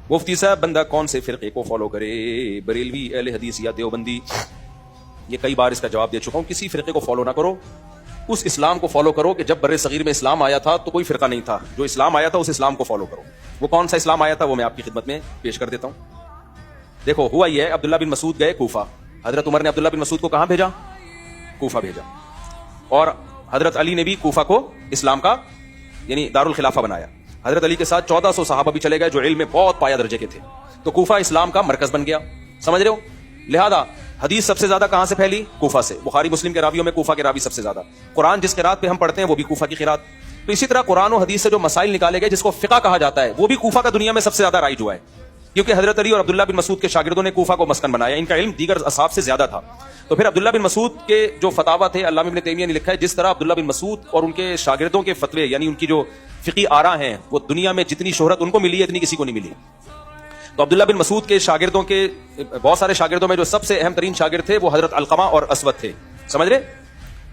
مفتی صاحب بندہ کون سے فرقے کو فالو کرے، بریلوی، اہل حدیث یا دیوبندی؟ یہ کئی بار اس کا جواب دے چکا ہوں. کسی فرقے کو فالو نہ کرو، اس اسلام کو فالو کرو کہ جب بر صغیر میں اسلام آیا تھا تو کوئی فرقہ نہیں تھا. جو اسلام آیا تھا اس اسلام کو فالو کرو. وہ کون سا اسلام آیا تھا وہ میں آپ کی خدمت میں پیش کر دیتا ہوں. دیکھو ہوا یہ ہے، عبداللہ بن مسعود گئے کوفہ. حضرت عمر نے عبداللہ بن مسعود کو کہاں بھیجا؟ کوفہ بھیجا. اور حضرت علی نے بھی کوفہ کو اسلام کا یعنی دارالخلافہ بنایا. حضرت علی کے ساتھ 1400 صحابہ بھی چلے گئے جو علم میں بہت پایہ درجے کے تھے. تو کوفہ اسلام کا مرکز بن گیا. سمجھ رہے ہو؟ لہذا حدیث سب سے زیادہ کہاں سے پھیلی؟ کوفہ سے. بخاری مسلم کے راویوں میں کوفہ کے راوی سب سے زیادہ. قرآن جس قرات پہ ہم پڑھتے ہیں وہ بھی کوفہ کی قرات. تو اسی طرح قرآن و حدیث سے جو مسائل نکالے گئے جس کو فقہ کہا جاتا ہے وہ بھی کوفہ کا دنیا میں سب سے زیادہ رائج ہوا ہے، کیونکہ حضرت علی اور عبداللہ بن مسعود کے شاگردوں نے کوفہ کو مسکن بنایا. ان کا علم دیگر اصحاب سے زیادہ تھا. تو پھر عبداللہ بن مسعود کے جو فتاوا تھے، علامہ ابن تیمیہ نے لکھا ہے جس طرح عبداللہ بن مسعود اور ان کے شاگردوں کے فتوے یعنی ان کی جو فقہی آراء ہیں وہ دنیا میں جتنی شہرت ان کو ملی ہے اتنی کسی کو نہیں ملی. تو عبداللہ بن مسعود کے شاگردوں کے بہت سارے شاگردوں میں جو سب سے اہم ترین شاگرد تھے وہ حضرت علقمہ اور اسود تھے. سمجھ رہے؟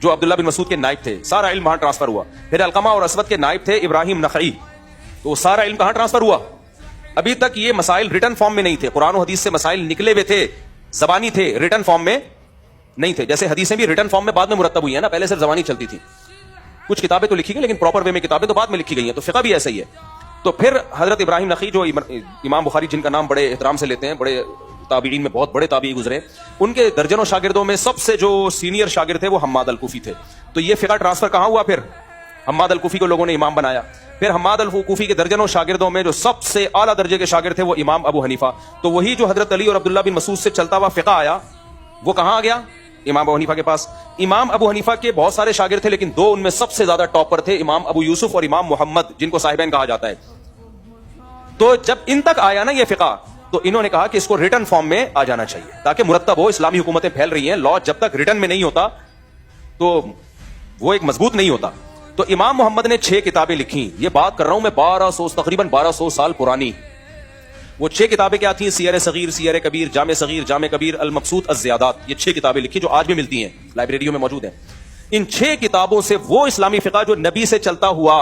جو عبداللہ بن مسعود کے نائب تھے. سارا علم وہاں ٹرانسفر ہوا. پھر علقمہ اور اسود کے نائب تھے ابراہیم نخعی. تو سارا علم کہاں ٹرانسفر ہوا؟ ابھی تک یہ مسائل ریٹن فارم میں نہیں تھے. قرآن و حدیث سے مسائل نکلے ہوئے تھے، زبانی تھے، ریٹن فارم میں نہیں تھے. جیسے حدیثیں بھی ریٹن فارم میں بعد میں مرتب ہوئی ہیں نا، پہلے صرف زبانی چلتی تھی. کچھ کتابیں تو لکھی گئی لیکن پراپر وے میں کتابیں تو بعد میں لکھی گئی ہیں. تو فقہ بھی ایسا ہی ہے. تو پھر حضرت ابراہیم نخعی جو امام بخاری جن کا نام بڑے احترام سے لیتے ہیں، بڑے تابعین میں بہت بڑے تابعی گزرے، ان کے درجنوں شاگردوں میں سب سے جو سینئر شاگرد تھے وہ حماد الکوفی تھے. تو یہ فقہ ٹرانسفر کہاں ہوا؟ پھر حماد الکوفی کو لوگوں نے امام بنایا. پھر حماد الکوفی کے درجنوں شاگردوں میں جو سب سے اعلیٰ درجے کے شاگرد تھے وہ امام ابو حنیفہ. تو وہی جو حضرت علی اور عبداللہ بن مسعود سے چلتا ہوا فقہ آیا وہ کہاں آ گیا؟ امام ابو حنیفہ کے پاس. امام ابو حنیفہ کے بہت سارے شاگرد تھے لیکن دو ان میں سب سے زیادہ ٹاپر تھے، امام ابو یوسف اور امام محمد جن کو صاحبین کہا جاتا ہے. تو جب ان تک آیا نا یہ فقہ تو انہوں نے کہا کہ اس کو ریٹن فارم میں آ جانا چاہیے تاکہ مرتب ہو. اسلامی حکومتیں پھیل رہی ہیں، لا جب تک ریٹن میں نہیں ہوتا تو وہ ایک مضبوط نہیں ہوتا. تو امام محمد نے 6 کتابیں لکھی. یہ بات کر رہا ہوں میں تقریباً 1200 سال پرانی. وہ 6 کتابیں کیا تھیں؟ سیر صغیر، سیر کبیر، جامع صغیر، جامع کبیر، المقصود، الزیادات. یہ 6 کتابیں لکھی جو آج بھی ملتی ہیں، لائبریریوں میں موجود ہیں. ان 6 کتابوں سے وہ اسلامی فقہ جو نبی سے چلتا ہوا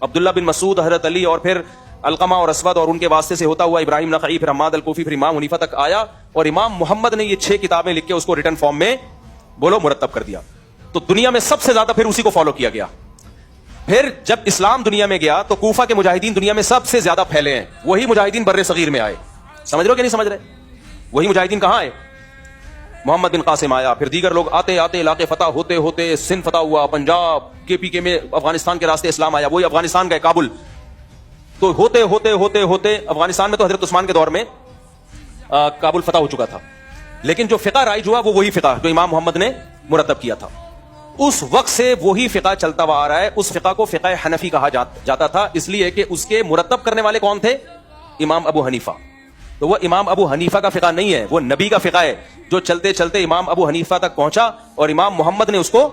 عبداللہ بن مسعود، حضرت علی اور پھر علقمہ اور اسود اور ان کے واسطے سے ہوتا ہوا ابراہیم نخعی، پھر حماد الکوفی، پھر امام حنیفہ تک آیا. اور امام محمد نے یہ 6 کتابیں لکھ کے اس کو ریٹن فارم میں مرتب کر دیا. تو دنیا میں سب سے زیادہ پھر اسی کو فالو کیا گیا. پھر جب اسلام دنیا میں گیا تو کوفہ کے مجاہدین دنیا میں سب سے زیادہ پھیلے ہیں. وہی مجاہدین بر صغیر میں آئے. سمجھ رہے ہو کہ نہیں سمجھ رہے؟ وہی مجاہدین کہاں آئے؟ محمد بن قاسم آیا، پھر دیگر لوگ آتے آتے علاقے فتح ہوتے ہوتے سندھ فتح ہوا، پنجاب، کے میں افغانستان کے راستے اسلام آیا. وہی افغانستان گئے، کابل. تو ہوتے ہوتے ہوتے ہوتے افغانستان میں تو حضرت عثمان کے دور میں کابل فتح ہو چکا تھا. لیکن جو فقہ رائج ہوا وہ وہی فقہ جو امام محمد نے مرتب کیا تھا. اس وقت سے وہی فقہ چلتا ہوا آ رہا ہے. اس فقہ کو فقہ حنفی کہا جاتا تھا اس لیے کہ اس کے مرتب کرنے والے کون تھے؟ امام ابو حنیفہ. تو وہ امام ابو حنیفہ کا فقہ نہیں ہے، وہ نبی کا فقہ ہے جو چلتے چلتے امام ابو حنیفہ تک پہنچا اور امام محمد نے اس کو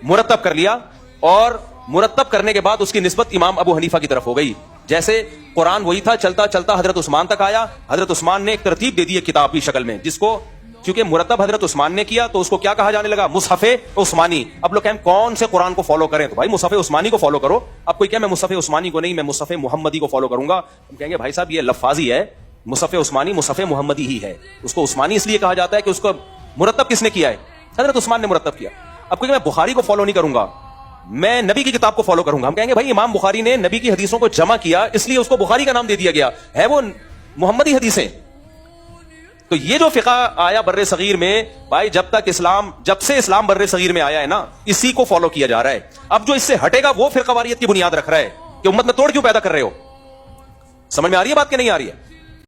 مرتب کر لیا. اور مرتب کرنے کے بعد اس کی نسبت امام ابو حنیفہ کی طرف ہو گئی. جیسے قرآن وہی تھا، چلتا چلتا حضرت عثمان تک آیا. حضرت عثمان نے ایک ترتیب دے دی ہے کتاب کی شکل میں جس کو کیونکہ مرتب حضرت عثمان نے کیا تو اس کو کیا کہا جانے لگا؟ مصحف عثمانی. اب لوگ کہیں کون سے قرآن کو فالو کریں؟ تو بھائی مصحف عثمانی کو فالو کرو. اب کوئی کہ میں مصحف عثمانی کو نہیں، میں مصحف محمدی کو فالو کروں گا. ہم کہیں گے بھائی صاحب یہ لفاظی ہے، مصحف عثمانی مصحف محمدی ہی ہے. اس کو عثمانی اس لیے کہا جاتا ہے کہ اس کو مرتب کس نے کیا ہے؟ حضرت عثمان نے مرتب کیا. اب کوئی کہ میں بخاری کو فالو نہیں کروں گا، میں نبی کی کتاب کو فالو کروں گا. ہم کہیں گے بھائی امام بخاری نے نبی کی حدیثوں کو جمع کیا اس لیے اس کو بخاری کا نام دے دیا گیا ہے، وہ محمدی حدیثیں. تو یہ جو فقہ آیا بر صغیر میں بھائی جب سے اسلام بر صغیر میں آیا ہے نا اسی کو فالو کیا جا رہا ہے. اب جو اس سے ہٹے گا وہ فرقہ واریت کی بنیاد رکھ رہا ہے کہ امت میں توڑ کیوں پیدا کر رہے ہو. سمجھ میں آ رہی ہے بات کہ نہیں آ رہی ہے؟